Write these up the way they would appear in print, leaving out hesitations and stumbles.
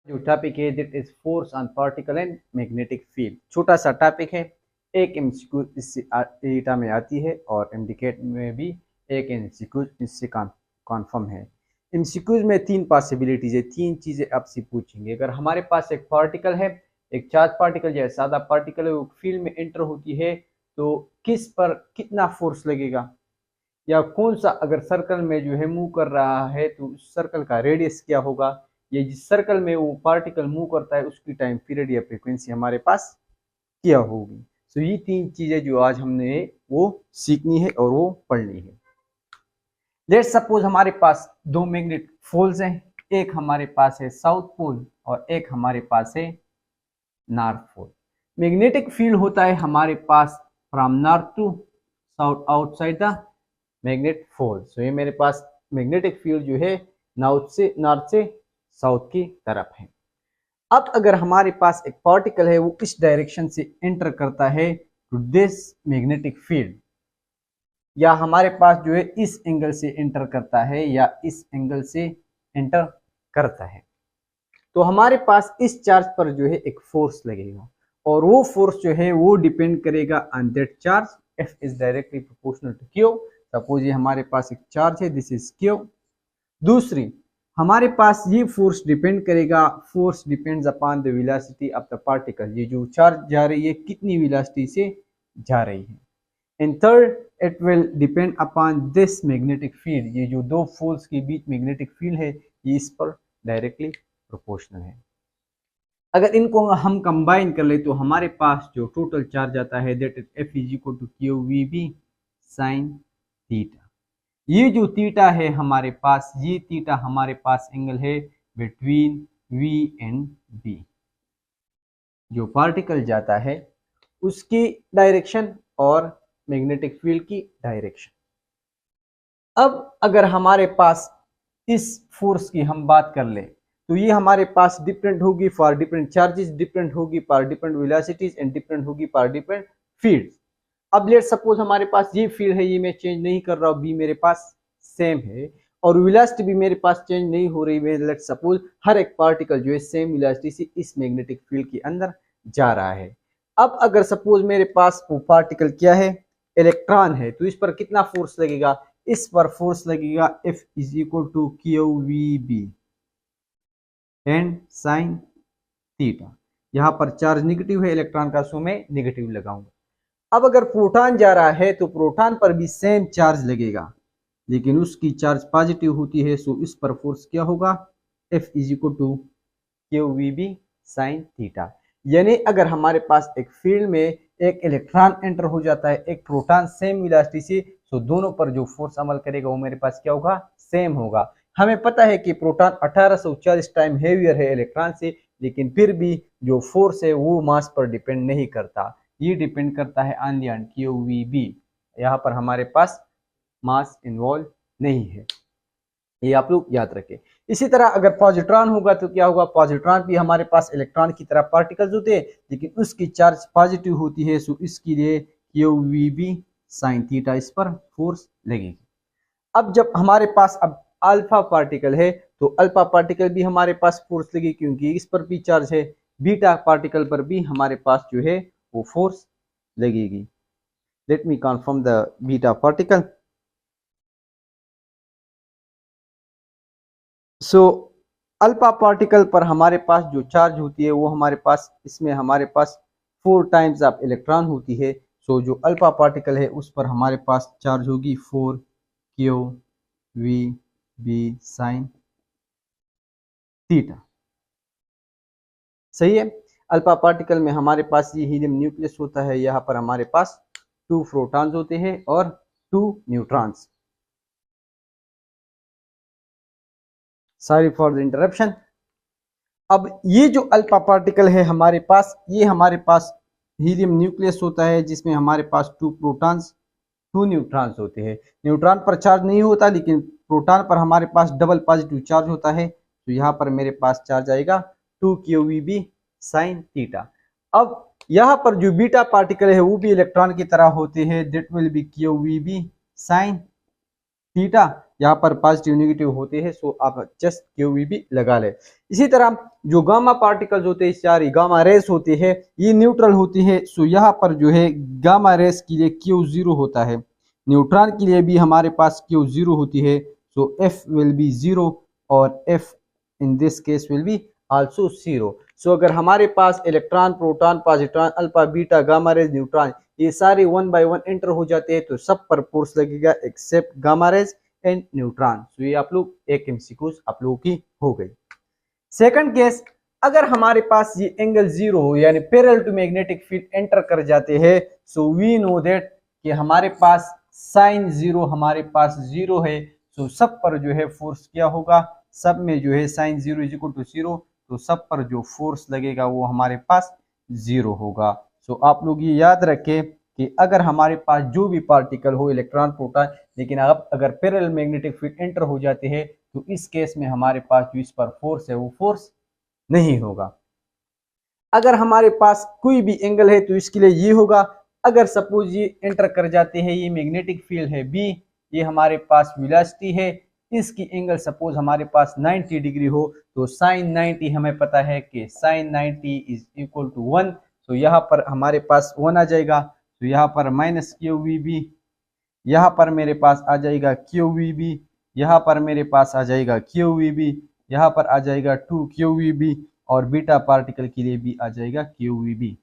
जो टॉपिक है that is force on particle and magnetic field. छोटा सा टॉपिक है, एक एमसीक्यू इससे एटा में आती है और एमडीकेट में भी एक एमसीक्यू इससे कॉन्फर्म है। एमसीक्यूज में तीन पॉसिबिलिटीज है, तीन चीजें आपसे पूछेंगे। अगर हमारे पास एक पार्टिकल है, एक चार्ज पार्टिकल या सादा पार्टिकल है, वो फील्ड में एंटर होती है तो किस पर कितना फोर्स लगेगा, या कौन सा अगर सर्कल में जो है मूव कर रहा है तो उस सर्कल का रेडियस क्या होगा, ये जिस सर्कल में वो पार्टिकल मूव करता है उसकी टाइम पीरियड या फ्रीक्वेंसी हमारे पास क्या होगी। तो ये तीन चीजें जो आज हमने वो सीखनी है और वो पढ़नी है। लेट सपोज हमारे पास दो मैग्नेट पोल्स हैं, एक हमारे पास है साउथ पोल और एक हमारे पास है नॉर्थ पोल। मैग्नेटिक फील्ड होता है हमारे पास from north to south outside the magnet pole. So ये मेरे पास मैग्नेटिक फील्ड जो है नॉर्थ से साउथ की तरफ है। अब अगर हमारे पास एक पार्टिकल है वो इस डायरेक्शन से एंटर करता है टू दिस मैग्नेटिक फील्ड, या हमारे पास जो है इस एंगल से एंटर करता है या इस एंगल से एंटर करता है, तो हमारे पास इस चार्ज पर जो है एक फोर्स लगेगा और वो फोर्स जो है वो डिपेंड करेगा on that charge. F is directly proportional to Q. Suppose ये हमारे पास एक चार्ज है, दिस इज क्यू। दूसरी, हमारे पास ये फोर्स डिपेंड करेगा, force depends upon the velocity of the particle, ये जो चार्ज जा रही है कितनी वेलोसिटी से जा रही है। And third, it will depend upon this magnetic field, ये जो दो पोल्स के बीच मैग्नेटिक फील्ड है ये इस पर डायरेक्टली प्रोपोर्शनल है। अगर इनको हम कंबाइन कर ले तो हमारे पास जो टोटल चार्ज आता है that is F is equal to Q V B sine theta. ये जो थीटा है हमारे पास, ये थीटा हमारे पास एंगल है बिटवीन वी एंड बी। जो पार्टिकल जाता है उसकी डायरेक्शन और मैग्नेटिक फील्ड की डायरेक्शन। अब अगर हमारे पास इस फोर्स की हम बात कर ले तो ये हमारे पास डिफरेंट होगी फॉर डिफरेंट चार्जेस, डिफरेंट होगी for different velocities and different होगी फॉर डिफरेंट फील्ड्स। अब लेट सपोज हमारे पास ये फील्ड है, ये मैं चेंज नहीं कर रहा हूँ, बी मेरे पास सेम है और वेलोसिटी भी मेरे पास चेंज नहीं हो रही है। लेट सपोज हर एक पार्टिकल जो है सेम वेलोसिटी से इस मैग्नेटिक फील्ड के अंदर जा रहा है। अब अगर सपोज मेरे पास वो पार्टिकल क्या है, इलेक्ट्रॉन है, तो इस पर कितना फोर्स लगेगा, इस पर फोर्स लगेगा F is equal to Q V B and sine theta. यहाँ पर चार्ज निगेटिव है, इलेक्ट्रॉन का सो मैं निगेटिव लगाऊंगा। अब अगर प्रोटॉन जा रहा है तो प्रोटॉन पर भी सेम चार्ज लगेगा, लेकिन उसकी चार्ज पॉजिटिव होती है, सो इस पर फोर्स क्या होगा, F is equal to Q V B sine theta. यानी अगर हमारे पास एक फील्ड में एक इलेक्ट्रॉन एंटर हो जाता है, एक प्रोटॉन सेम वेलोसिटी से, तो दोनों पर जो फोर्स अमल करेगा वो मेरे पास क्या होगा, सेम होगा। हमें पता है कि प्रोटॉन 1840 टाइम हेवियर है इलेक्ट्रॉन से, लेकिन फिर भी जो फोर्स है वो मास पर डिपेंड नहीं करता, ये डिपेंड करता है only on Q V B. यहाँ पर हमारे पास मास इन्वॉल्व नहीं है, ये आप लोग याद रखें। इसी तरह अगर पॉजिट्रॉन होगा तो क्या होगा, पॉजिट्रॉन भी हमारे पास इलेक्ट्रॉन की तरह पार्टिकल्स होते हैं, लेकिन उसकी चार्ज पॉजिटिव होती है, सो इसके लिए Q V B sine theta इस पर फोर्स लगेगी। अब जब हमारे पास अब अल्फा पार्टिकल है तो अल्फा पार्टिकल भी हमारे पास फोर्स लगेगी क्योंकि इस पर भी चार्ज है। बीटा पार्टिकल पर भी हमारे पास जो है वो फोर्स लगेगी। Let me confirm the beta particle. So alpha particle पर हमारे पास जो चार्ज होती है वो हमारे पास, इसमें हमारे पास 4 टाइम्स ऑफ इलेक्ट्रॉन होती है। सो जो अल्फा पार्टिकल है उस पर हमारे पास चार्ज होगी 4 Q V B sine theta. सही है। अल्फा पार्टिकल में हमारे पास ये हीलियम न्यूक्लियस होता है, यहाँ पर हमारे पास 2 प्रोटॉन्स होते हैं और 2 neutrons. Sorry for the interruption. अब ये जो अल्फा पार्टिकल है हमारे पास, ये हमारे पास हीलियम न्यूक्लियस होता है जिसमें हमारे पास 2 प्रोटॉन्स 2 न्यूट्रॉन्स होते हैं। न्यूट्रॉन पर चार्ज नहीं होता, लेकिन प्रोटॉन पर हमारे पास डबल पॉजिटिव चार्ज होता है, तो यहाँ पर मेरे पास चार्ज आएगा 2 Q V B sine theta. अब यहाँ पर जो बीटा पार्टिकल है वो भी इलेक्ट्रॉन की तरह होते हैं, that will be Q V B sine theta. यहाँ पर पॉजिटिव नेगेटिव होते हैं, सो आप जस्ट QVB लगा ले। इसी तरह जो गामा पार्टिकल्स होते हैं, सारी गामा रेस होती है, ये न्यूट्रल होती है, सो यहाँ पर जो है गामा रेस के लिए Q0 होता है, न्यूट्रॉन के लिए भी हमारे पास Q0 होती है, सो F विल बी 0 और F in this case will be also 0। So अगर हमारे पास electron, proton, positron, alpha, beta, gamma rays, neutron ये सारे 1 बाय 1 एंटर हो जाते हैं, तो सब पर फोर्स लगेगा except gamma rays and neutron. So ये आप लोग एक MCQ आप लोगों की हो गई। सेकंड केस, अगर हमारे पास ये एंगल 0 हो यानी parallel to magnetic field enter कर जाते हैं, सो वी नो दैट कि हमारे पास साइन 0 हमारे पास 0 है, सो सब पर जो है फोर्स क्या होगा, सब में जो है साइन 0 इज इक्वल टू 0, तो सब पर जो फोर्स लगेगा वो हमारे पास 0 होगा। सो आप लोग ये याद रखें कि अगर हमारे पास जो भी पार्टिकल हो, इलेक्ट्रॉन, प्रोटॉन, लेकिन अब अगर पैरेलल मैग्नेटिक फील्ड एंटर हो जाते हैं, तो इस केस में हमारे पास जो इस पर फोर्स है वो फोर्स नहीं होगा। अगर हमारे पास कोई भी एंगल है तो इसके लिए ये होगा, अगर सपोज ये एंटर कर जाते हैं, ये मैग्नेटिक फील्ड है B, ये हमारे पास वेलोसिटी है, इसकी एंगल सपोज हमारे पास 90 डिग्री हो, तो साइन 90 हमें पता है कि साइन 90 इज इक्वल टू 1, तो यहाँ पर हमारे पास 1 आ जाएगा, तो यहाँ पर माइनस QVB, यहाँ पर मेरे पास आ जाएगा QVB, यहाँ पर मेरे पास आ जाएगा QVB, यहाँ पर आ जाएगा 2 QVB और बीटा पार्टिकल के लिए भी आ जाएगा QVB।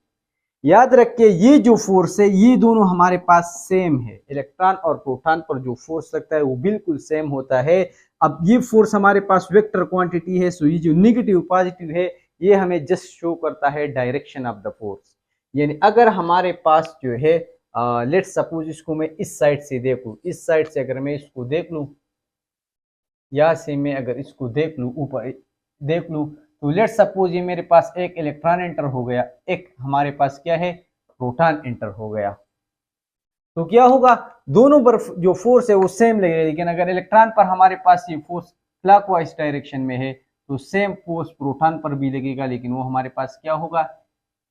याद रखिए ये जो फोर्स है ये दोनों हमारे पास सेम है, इलेक्ट्रॉन और प्रोटॉन पर जो फोर्स लगता है वो बिल्कुल सेम होता है। अब ये फोर्स हमारे पास वेक्टर क्वांटिटी है, सो ये जो नेगेटिव पॉजिटिव है ये हमें जस्ट शो करता है डायरेक्शन ऑफ द फोर्स। यानी अगर हमारे पास जो है लेट्स सपोज इसको मैं इस साइड से देखूं, इस साइड से अगर मैं इसको देख लूं, या से मैं अगर इसको देख लूं, ऊपर देख लूं, तो लेट्स सपोज ये मेरे पास एक इलेक्ट्रॉन एंटर हो गया, एक हमारे पास क्या है प्रोटॉन एंटर हो गया, तो क्या होगा, दोनों पर जो फोर्स है वो सेम लगेगा, लेकिन अगर इलेक्ट्रॉन पर हमारे पास ये फोर्स क्लॉकवाइज डायरेक्शन में है तो सेम फोर्स प्रोटॉन पर भी लगेगा, लेकिन वो हमारे पास क्या होगा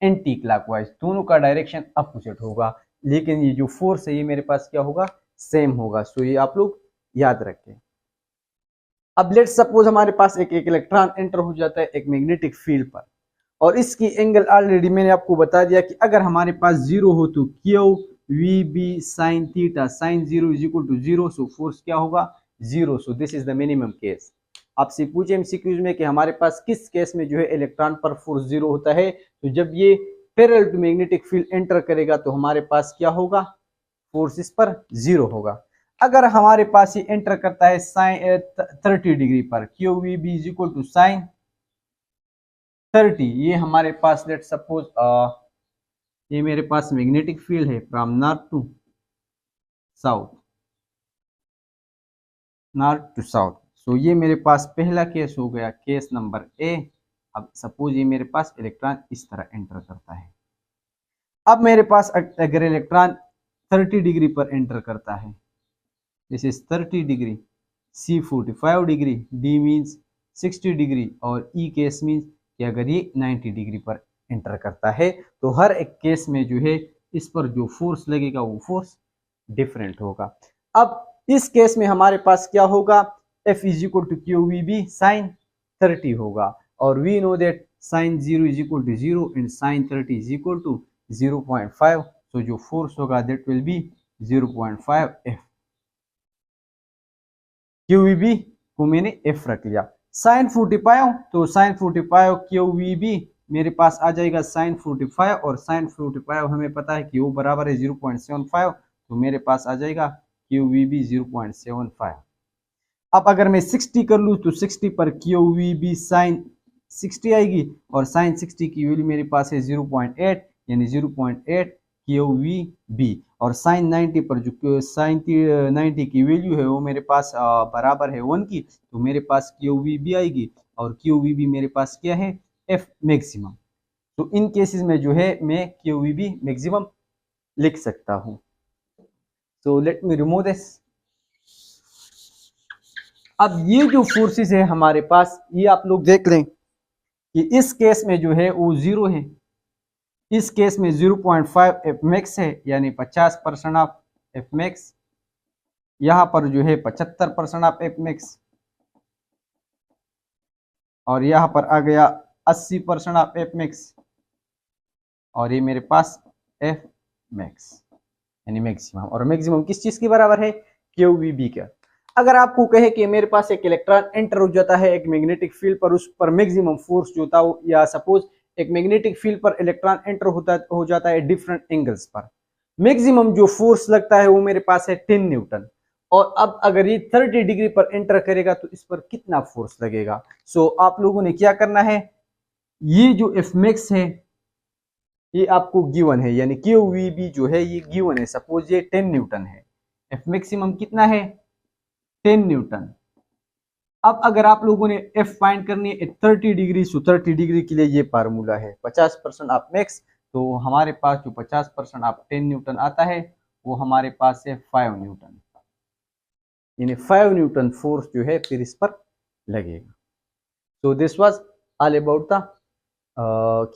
एंटी क्लॉकवाइज, दोनों का डायरेक्शन अपोजिट होगा, लेकिन ये जो फोर्स है ये मेरे पास क्या होगा सेम होगा। सो ये आप लोग याद रखें। अब लेट्स सपोज हमारे पास एक इलेक्ट्रॉन एंटर हो जाता है एक मैग्नेटिक फील्ड पर, और इसकी एंगल ऑलरेडी मैंने आपको बता दिया कि अगर हमारे पास 0 हो तो QVB sine theta, sine 0 is equal to 0, so force क्या होगा 0, so this is the minimum case. आपसे पूछे MCQs में कि हमारे पास किस केस में जो है इलेक्ट्रॉन पर फोर्स 0 होता है, तो जब ये parallel to magnetic field enter करेगा तो हमारे पास क्या होगा फोर्स इस पर 0 होगा। अगर हमारे पास ये एंटर करता है साइन 30 डिग्री पर, QVB is equal to sine 30, ये हमारे पास लेट सपोज ये मेरे पास मैग्नेटिक फील्ड है from north to south, north to south, so ये मेरे पास पहला केस हो गया, केस नंबर A। अब सपोज ये मेरे पास इलेक्ट्रॉन इस तरह एंटर करता है, अब मेरे पास अगर इलेक्ट्रॉन 30 डिग्री पर एंटर करता है, this is 30 degree, C 45 degree, D means 60 degree और E केस मीन्स कि अगर ये 90 डिग्री पर एंटर करता है, तो हर एक केस में जो है इस पर जो फोर्स लगेगा वो फोर्स डिफरेंट होगा। अब इस केस में हमारे पास क्या होगा, F is equal to QVB sine 30 होगा, और we know that sine 0 is equal to 0 and sine 30 is equal to 0.5, so जो फोर्स होगा that will be 0.5 F। QVB को मैंने F रख लिया, साइन 45, तो साइन 45 QVB मेरे पास आ जाएगा साइन 45, और साइन 45 हमें पता है कि वो बराबर है 0.75, तो मेरे पास आ जाएगा QVB 0.75। अब अगर मैं 60 कर लूँ तो 60 पर QVB साइन 60 आएगी, और साइन 60 की वैल्यू मेरे पास है 0.8, यानी 0.8 QVB, और साइन 90 पर जो साइन 90 की वैल्यू है वो मेरे पास बराबर है 1 की, तो मेरे पास QVB आएगी, और QVB मेरे पास क्या है F मैक्सिमम। तो इन केसेस में जो है मैं QVB मैक्सिमम लिख सकता हूँ। So let me remove this. अब ये जो फोर्सेस है हमारे पास, ये आप लोग देख लें कि इस केस में जो है वो 0 है, इस केस में 0.5 F मैक्स है, यानी 50% ऑफ F मैक्स, यहाँ पर जो है 75% ऑफ एफ मैक्स, और यहाँ पर आ गया 80% ऑफ एफ मैक्स, और ये मेरे पास एफ मैक्स यानी मैक्सिमम। और मैक्सिमम किस चीज के बराबर है? क्यू वी बी का। अगर आपको कहे कि मेरे पास एक इलेक्ट्रॉन एंटर हो जाता है एक मैग्नेटिक फील्ड पर, उस पर मैक्सिमम फोर्स जो था, या सपोज एक मैग्नेटिक फील्ड पर इलेक्ट्रॉन एंटर हो जाता है डिफरेंट एंगल्स पर, मैक्सिमम जो फोर्स लगता है वो मेरे पास है 10 न्यूटन। और अब अगर ये 30 डिग्री पर एंटर करेगा तो इस पर कितना फोर्स लगेगा? सो आप लोगों ने क्या करना है, ये जो एफ मैक्स है ये आपको गिवन है, यानी क्यू वी बी जो है ये गिवन है। सपोज ये 10 न्यूटन है, एफ मैक्सिमम कितना है? 10 न्यूटन। अब अगर आप लोगों ने एफ फाइंड करनी है 30 डिग्री, सो 30 डिग्री के लिए ये फार्मूला है 50% ऑफ मैक्स। तो हमारे पास जो 50% ऑफ 10 न्यूटन आता है वो हमारे पास है 5 न्यूटन, यानी 5 न्यूटन फोर्स जो है फिर इस पर लगेगा। So this was all about the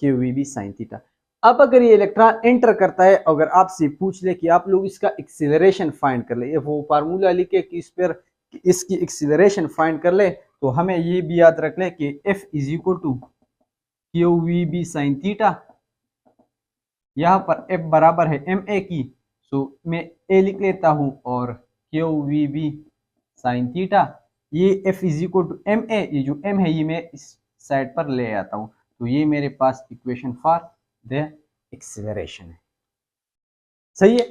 Q V B sine theta. अब अगर ये इलेक्ट्रॉन एंटर करता है, अगर आपसे पूछ ले कि आप लोग इसका एक्सीलरेशन फाइंड कर ले, वो फार्मूला लिखे कि इस पर इसकी एक्सीलरेशन फाइंड कर ले, तो हमें ये भी याद रख ले कि F is equal to Q V B sine theta. यहाँ पर F बराबर है एम ए की, सो मैं ए लिख लेता हूँ और Q V B sine theta, ये F is equal to M A, ये जो M है ये मैं इस साइड पर ले आता हूँ। तो ये मेरे पास इक्वेशन फॉर द एक्सीलरेशन है। सही है।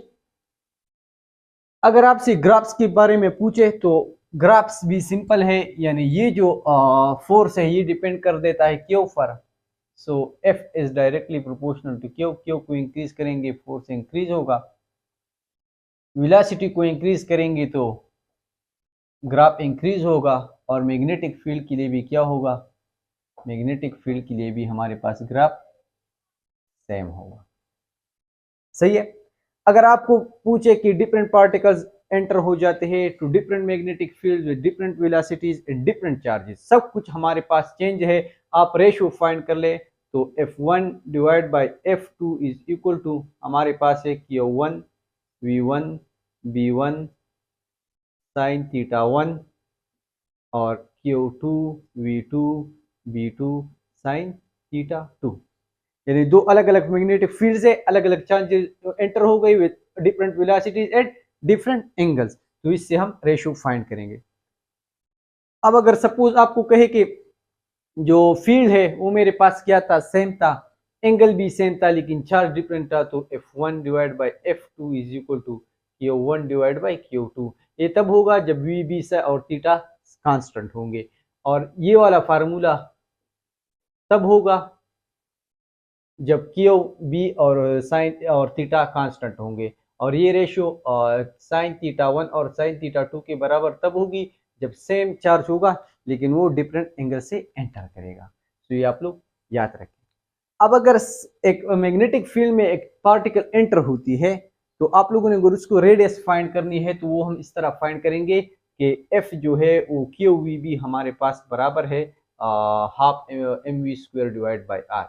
अगर आपसे ग्राफ्स के बारे में पूछे तो ग्राफ्स भी सिंपल है, यानी ये जो फोर्स है ये डिपेंड कर देता है क्यू पर। So F is directly proportional to Q. Q को इंक्रीज करेंगे फोर्स इंक्रीज होगा, वेलोसिटी को इंक्रीज करेंगे तो ग्राफ इंक्रीज होगा, और मैग्नेटिक फील्ड के लिए भी क्या होगा? मैग्नेटिक फील्ड के लिए भी हमारे पास ग्राफ सेम होगा। सही है। अगर आपको पूछे कि डिफरेंट पार्टिकल्स एंटर हो जाते हैं to different magnetic field with different velocities and different charges, सब कुछ हमारे पास चेंज है, आप रेशियो फाइंड कर ले तो F1 divide by F2 is equal to हमारे पास है Q1 V1 B1 sine theta 1 और Q2 V2 B2 sine theta 2। यानी दो अलग अलग मैग्नेटिक फील्ड से अलग अलग चार्जेस एंटर हो गई with different velocities at different angles. तो इससे हम रेशियो फाइंड करेंगे। अब अगर सपोज आपको कहे कि जो फील्ड है वो मेरे पास क्या था? सेम था, एंगल भी सेम था, लेकिन चार्ज डिफरेंट था, तो F1 divide by F2 is equal to Q1 divide by Q2। ये तब होगा जब V B और थीटा कांस्टेंट होंगे, और ये वाला फार्मूला तब होगा जब क्यू बी और साइन और थीटा कांस्टेंट होंगे, और ये रेशियो साइन थीटा 1 और साइन थीटा 2 के बराबर तब होगी जब सेम चार्ज होगा लेकिन वो डिफरेंट एंगल से एंटर करेगा। तो ये आप लोग याद रखें। अब अगर एक मैग्नेटिक फील्ड में एक पार्टिकल एंटर होती है तो आप लोगों ने अगर उसको रेडियस फाइंड करनी है तो वो हम इस तरह फाइंड करेंगे कि एफ जो है वो क्यू वी बी हमारे पास बराबर है half M we square divide by R,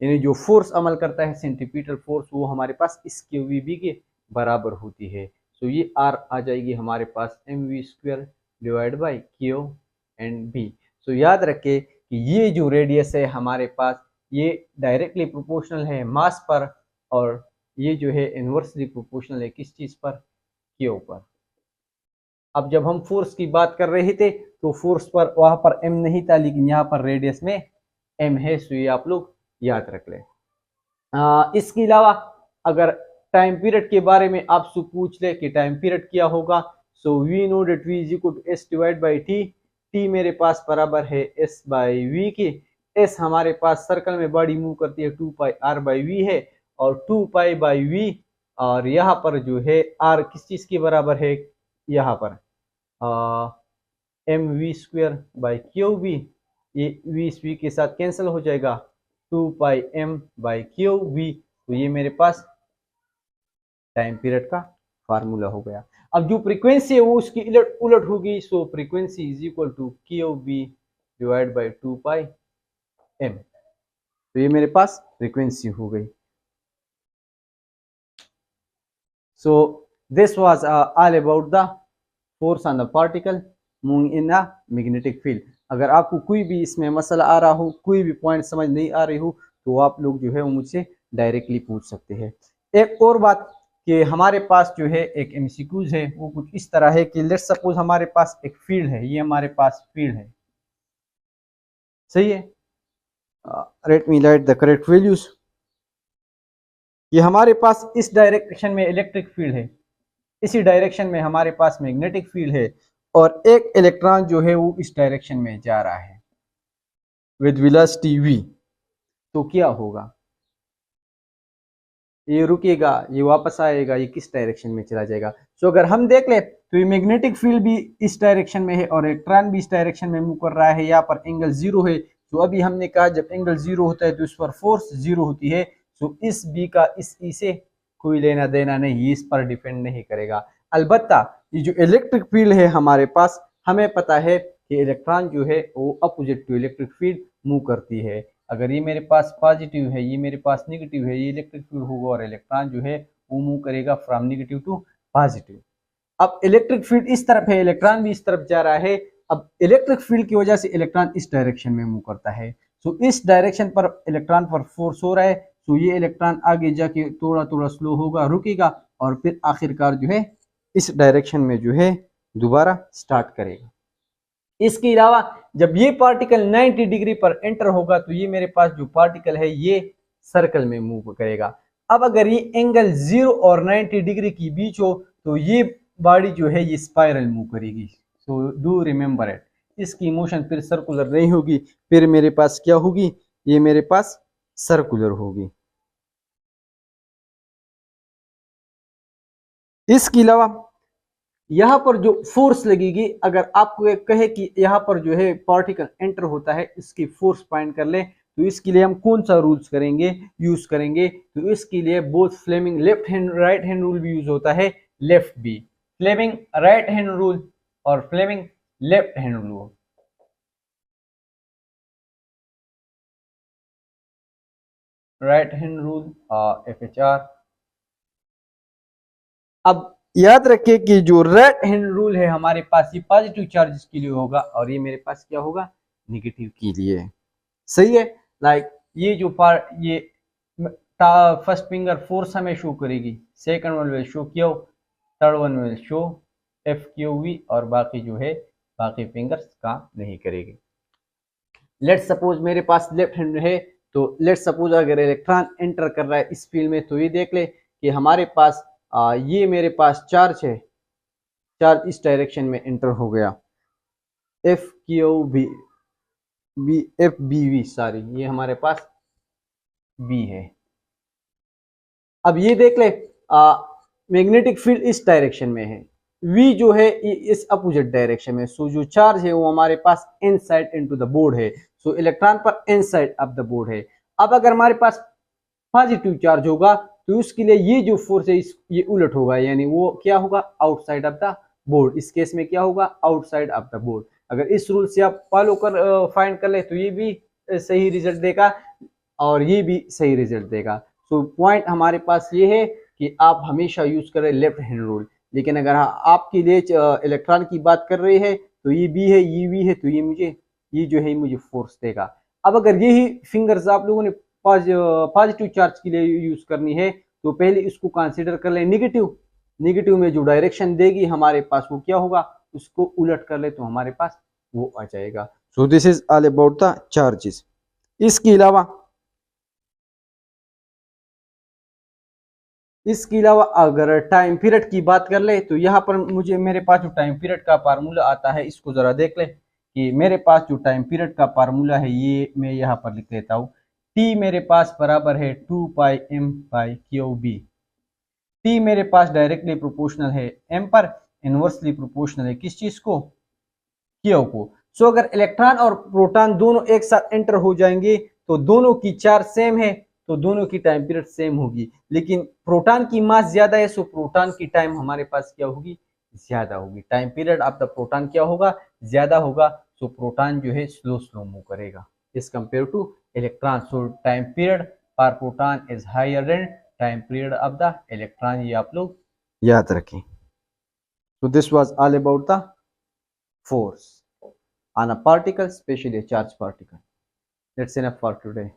यानी जो फोर्स अमल करता है सेंट्रीपिटल फोर्स वो हमारे पास इस क्यू वी बी के बराबर होती है। तो ये आर आ जाएगी हमारे पास M we square divide by Q and B. So याद रखें कि ये जो रेडियस है हमारे पास ये डायरेक्टली प्रोपोर्शनल है मास पर, और ये जो है इन्वर्सली प्रोपोर्शनल है किस चीज पर? क्यू पर। अब जब हम फोर्स की बात कर रहे थे तो फोर्स पर वहां पर एम नहीं था, लेकिन यहाँ पर रेडियस में एम है। सो ये आप लोग याद रख लें। इसके अलावा अगर टाइम पीरियड के बारे में आपसे पूछ ले कि टाइम पीरियड क्या होगा, so we know that V is equal to S divide by T. T मेरे पास बराबर है एस बाई वी के। एस हमारे पास सर्कल में बॉडी मूव करती है 2 पाई आर बाई वी है, और 2 पाई बाई वी, और यहाँ पर जो है आर किस चीज के बराबर है? यहाँ पर m we square by q v, ये वी इस वी के साथ कैंसिल हो जाएगा, 2 pi m by q v. तो ये मेरे पास टाइम पीरियड का फार्मूला हो गया। अब जो फ्रीक्वेंसी है वो उसकी उलट उलट होगी। So frequency is equal to Q B divide by 2 pi M. तो ये मेरे पास फ्रीक्वेंसी हो गई। So this was all about the force on the particle moving in a magnetic field. अगर आपको कोई भी इसमें मसला आ रहा हो, कोई भी पॉइंट समझ नहीं आ रही हो, तो आप लोग जो है वो मुझसे डायरेक्टली पूछ सकते हैं। एक और बात कि हमारे पास जो है एक एमसीक्यूज है, वो कुछ इस तरह है कि लेट्स सपोज हमारे पास एक फील्ड है, ये हमारे पास फील्ड है, सही है। Let me right the correct values. ये हमारे पास इस डायरेक्शन में इलेक्ट्रिक फील्ड है, इसी डायरेक्शन में हमारे पास मैग्नेटिक फील्ड है, और एक इलेक्ट्रॉन जो है वो इस डायरेक्शन में जा रहा है विद वेलोसिटी v। तो क्या होगा, ये रुकेगा, ये वापस आएगा, ये किस डायरेक्शन में चला जाएगा। सो अगर हम देख ले तो ये मैग्नेटिक फील्ड भी इस डायरेक्शन में है और इलेक्ट्रॉन भी इस डायरेक्शन में मूव कर रहा है। यहाँ पर एंगल जीरो है, तो अभी हमने कहा जब एंगल जीरो होता है तो इस पर फोर्स जीरो होती है। तो इस बी का इस ई से कोई लेना देना नहीं, ये इस पर डिपेंड नहीं करेगा। अलबत्ता ये जो इलेक्ट्रिक फील्ड है हमारे पास, हमें पता है कि इलेक्ट्रॉन जो है वो opposite to electric field move करती है। अगर ये मेरे पास पॉजिटिव है, ये मेरे पास नेगेटिव है, ये इलेक्ट्रिक फील्ड होगा और इलेक्ट्रॉन जो है वो मूव करेगा फ्रॉम नेगेटिव टू पॉजिटिव। अब इलेक्ट्रिक फील्ड इस तरफ है, इलेक्ट्रॉन भी इस तरफ जा रहा है। अब इलेक्ट्रिक फील्ड की वजह से इलेक्ट्रॉन इस डायरेक्शन में मूव करता है। सो इस डायरेक्शन पर इलेक्ट्रॉन पर फोर्स हो रहा है, तो ये इलेक्ट्रॉन आगे जाके थोड़ा थोड़ा स्लो होगा, रुकेगा, और फिर आखिरकार जो है इस डायरेक्शन में जो है दोबारा स्टार्ट करेगा। इसके अलावा जब ये पार्टिकल 90 डिग्री पर एंटर होगा तो ये मेरे पास जो पार्टिकल है ये सर्कल में मूव करेगा। अब अगर ये एंगल 0 और 90 डिग्री के बीच हो तो ये बॉडी जो है ये स्पाइरल मूव करेगी। सो डू रिमेंबर इट, इसकी मोशन फिर सर्कुलर नहीं होगी, फिर मेरे पास क्या होगी, ये मेरे पास सर्कुलर होगी। इसके अलावा यहाँ पर जो फोर्स लगेगी, अगर आपको एक कहे कि यहाँ पर जो है पार्टिकल एंटर होता है, इसकी फोर्स फाइंड कर ले, तो इसके लिए हम कौन सा रूल्स करेंगे, यूज करेंगे। तो इसके लिए both Fleming left hand right hand rule भी यूज होता है, left B Fleming right hand rule और Fleming left hand rule. Right hand rule FHR। अब याद रखिए कि जो राइट हैंड रूल है हमारे पास ये पॉजिटिव चार्जेस के लिए होगा और ये मेरे पास क्या होगा, नेगेटिव के लिए, सही है। लाइक ये जो पार्ट, ये फर्स्ट फिंगर फोर्स हमें शो करेगी, second one will show Q, third one will show FQV, और बाकी जो है बाकी फिंगर्स काम नहीं करेगी। लेट्स सपोज मेरे पास लेफ्ट हैंड है, तो लेट्स सपोज अगर इलेक्ट्रॉन एंटर कर रहा है इस फील्ड में, तो ये देख ले कि हमारे पास ये मेरे पास चार्ज है, चार्ज इस डायरेक्शन में एंटर हो गया, FQV FBV सॉरी, ये हमारे पास B है। अब ये देख ले मैग्नेटिक फील्ड इस डायरेक्शन में है, V जो है इस अपोजिट डायरेक्शन में। सो जो चार्ज है वो हमारे पास इनसाइड इनटू द बोर्ड है, सो इलेक्ट्रॉन पर इनसाइड ऑफ द बोर्ड है। अब अगर हमारे पास पॉजिटिव चार्ज होगा तो उसके लिए ये जो फोर्स है ये उलट होगा, यानी वो क्या होगा, आउटसाइड ऑफ द बोर्ड। इस केस में क्या होगा, आउटसाइड ऑफ द बोर्ड। अगर इस रूल से आप फॉलो कर फाइंड कर ले तो ये भी सही रिजल्ट देगा और ये भी सही रिजल्ट देगा। सो पॉइंट हमारे पास ये है कि आप हमेशा यूज करें लेफ्ट हैंड रूल। लेकिन अगर आपके लिए इलेक्ट्रॉन की बात कर रहे हैं तो ये बी है, ये वी है, तो ये जो है मुझे फोर्स देगा। अब अगर यही फिंगर्स आप लोगों ने पॉजिटिव चार्ज के लिए यूज करनी है तो पहले इसको कंसीडर कर लें नेगेटिव। नेगेटिव में जो डायरेक्शन देगी हमारे पास वो क्या होगा, उसको उलट कर ले तो हमारे पास वो आ जाएगा। सो this is all about the charges. इसके अलावा अगर टाइम पीरियड की बात कर ले तो यहाँ पर मुझे मेरे पास जो टाइम पीरियड का फार्मूला आता है इसको जरा देख ले कि मेरे पास जो टाइम पीरियड का फार्मूला है ये मैं यहाँ पर लिख लेता हूँ। टी मेरे पास बराबर है 2πm/क्यूब। टी मेरे पास डायरेक्टली प्रोपोर्शनल है एम पर, इनवर्सली प्रोपोर्शनल है किस चीज को, क्यू को। सो अगर इलेक्ट्रॉन और प्रोटॉन दोनों एक साथ एंटर हो जाएंगे तो दोनों की चार्ज सेम है तो दोनों की टाइम पीरियड सेम होगी। लेकिन प्रोटॉन की मास ज्यादा है सो प्रोटॉन की टाइम हमारे पास क्या होगी, ज्यादा होगी। Time period of the proton क्या होगा, ज्यादा होगा। सो प्रोटॉन जो है स्लो स्लो मूव करेगा as compare to electron. So time period for proton is higher than time period of the electron, ये आप लोग याद रखें। So this was all about the force on a particle, especially a charged particle. That's enough for today.